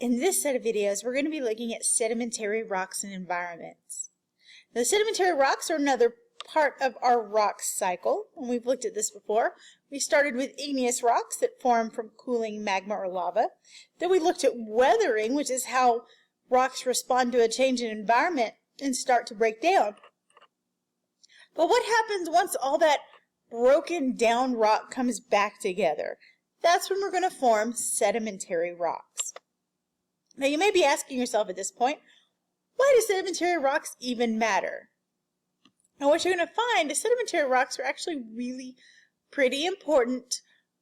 In this set of videos, we're going to be looking at sedimentary rocks and environments. The sedimentary rocks are another part of our rock cycle, and we've looked at this before. We started with igneous rocks that form from cooling magma or lava. Then we looked at weathering, which is how rocks respond to a change in environment and start to break down. But what happens once all that broken down rock comes back together? That's when we're going to form sedimentary rocks. Now you may be asking yourself at this point, why do sedimentary rocks even matter? And what you're going to find is sedimentary rocks are actually really pretty important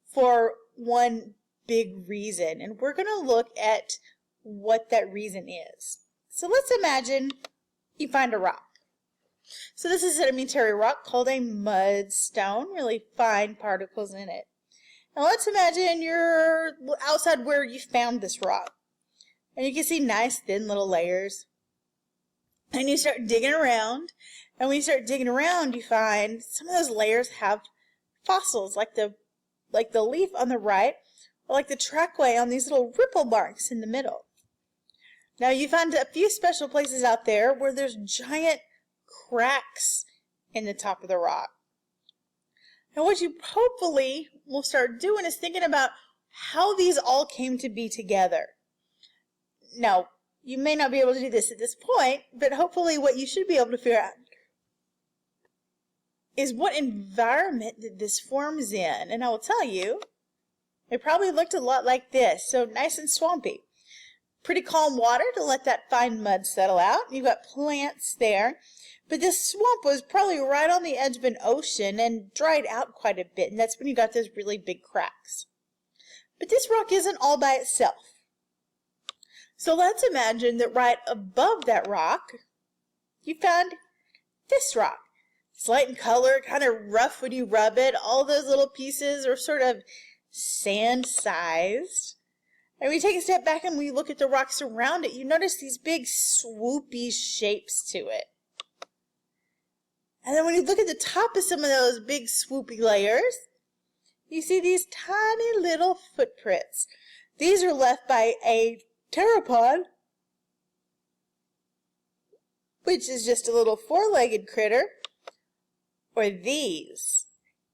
for one big reason. And we're going to look at what that reason is. So let's imagine you find a rock. So this is a sedimentary rock called a mudstone, really fine particles in it. Now let's imagine you're outside where you found this rock. And you can see nice thin little layers. And you start digging around. And when you start digging around, you find some of those layers have fossils, like the leaf on the right, or like the trackway on these little ripple marks in the middle. Now you find a few special places out there where there's giant cracks in the top of the rock. And what you hopefully will start doing is thinking about how these all came to be together. Now, you may not be able to do this at this point, but hopefully what you should be able to figure out is what environment that this forms in. And I will tell you, it probably looked a lot like this, so nice and swampy. Pretty calm water to let that fine mud settle out. You've got plants there. But this swamp was probably right on the edge of an ocean and dried out quite a bit, and that's when you got those really big cracks. But this rock isn't all by itself. So let's imagine that right above that rock, you found this rock. It's light in color, kind of rough when you rub it. All those little pieces are sort of sand-sized. And we take a step back and we look at the rocks around it. You notice these big swoopy shapes to it. And then when you look at the top of some of those big swoopy layers, you see these tiny little footprints. These are left by a pteropod, which is just a little four-legged critter, or these.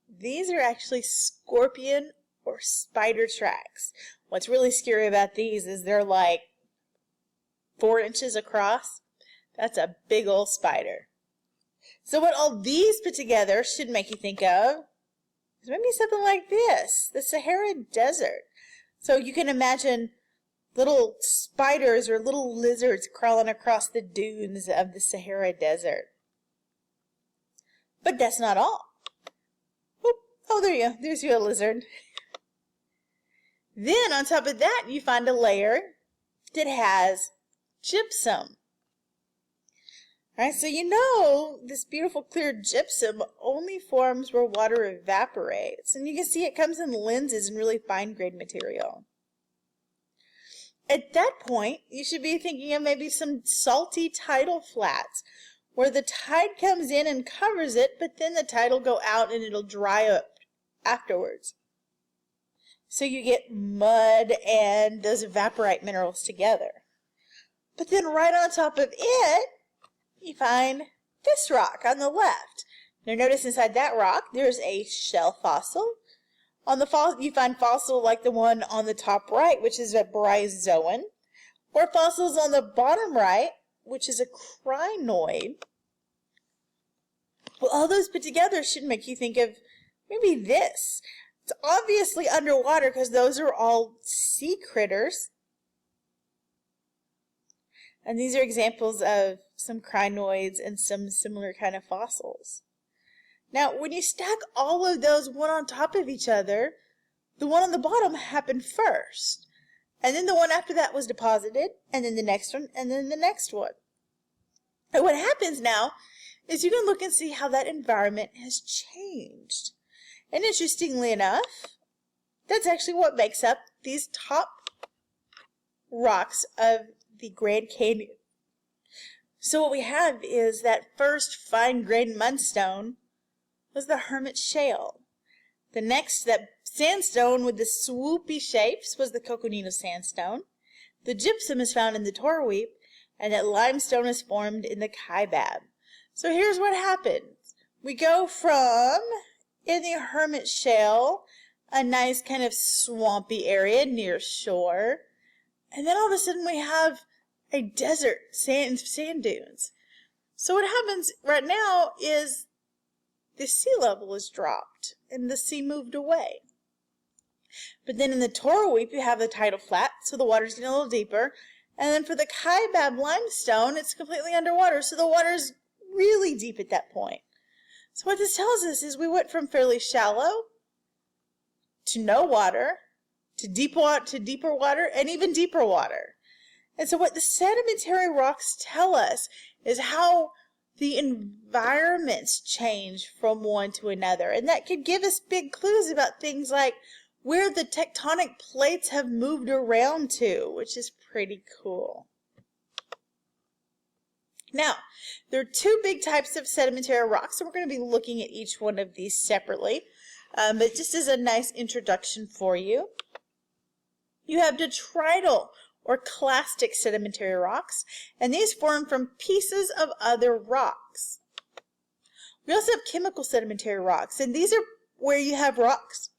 These are actually scorpion or spider tracks. What's really scary about these is they're like 4 inches across. That's a big old spider. So what all these put together should make you think of is maybe something like this, the Sahara Desert. So you can imagine little spiders or little lizards crawling across the dunes of the Sahara Desert. But that's not all. Oh, there you go. There's your lizard. Then on top of that, you find a layer that has gypsum. All right, so you know this beautiful clear gypsum only forms where water evaporates. And you can see it comes in lenses and really fine-grained material. At that point, you should be thinking of maybe some salty tidal flats where the tide comes in and covers it, but then the tide will go out and it'll dry up afterwards. So you get mud and those evaporite minerals together. But then right on top of it, you find this rock on the left. Now notice inside that rock, there's a shell fossil. On the fossil, you find fossil like the one on the top right, which is a bryozoan, or fossils on the bottom right, which is a crinoid. Well, all those put together should make you think of maybe this. It's obviously underwater because those are all sea critters. And these are examples of some crinoids and some similar kind of fossils. Now, when you stack all of those one on top of each other, the one on the bottom happened first. And then the one after that was deposited, and then the next one, and then the next one. And what happens now is you can look and see how that environment has changed. And interestingly enough, that's actually what makes up these top rocks of the Grand Canyon. So what we have is that first fine-grained mudstone was the Hermit Shale. The next, that sandstone with the swoopy shapes, was the Coconino Sandstone. The gypsum is found in the torweep, and that limestone is formed in the kaibab. So here's what happens. We go from, in the Hermit Shale, a nice kind of swampy area near shore, and then all of a sudden we have a desert, sand dunes. So what happens right now is the sea level is dropped and the sea moved away. But then in the torweep you have the tidal flat, so the water's getting a little deeper. And then for the kaibab limestone, it's completely underwater, so the water's really deep at that point. So what this tells us is we went from fairly shallow to no water, to deeper water, and even deeper water. And so what the sedimentary rocks tell us is how the environments change from one to another. And that could give us big clues about things like where the tectonic plates have moved around to, which is pretty cool. Now, there are two big types of sedimentary rocks, and we're going to be looking at each one of these separately. But just as a nice introduction for you, you have detrital or clastic sedimentary rocks, and these form from pieces of other rocks. We also have chemical sedimentary rocks, and these are where you have rocks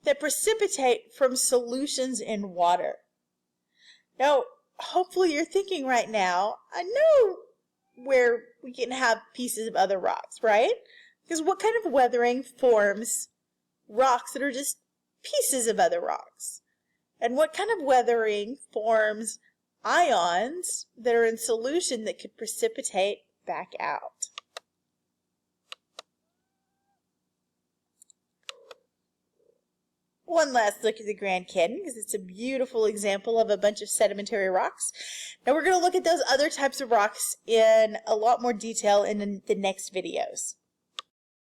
that precipitate from solutions in water. Now, hopefully you're thinking right now, I know where we can have pieces of other rocks, right? Because what kind of weathering forms rocks that are just pieces of other rocks? And what kind of weathering forms ions that are in solution that could precipitate back out? One last look at the Grand Canyon because it's a beautiful example of a bunch of sedimentary rocks. Now we're going to look at those other types of rocks in a lot more detail in the next videos.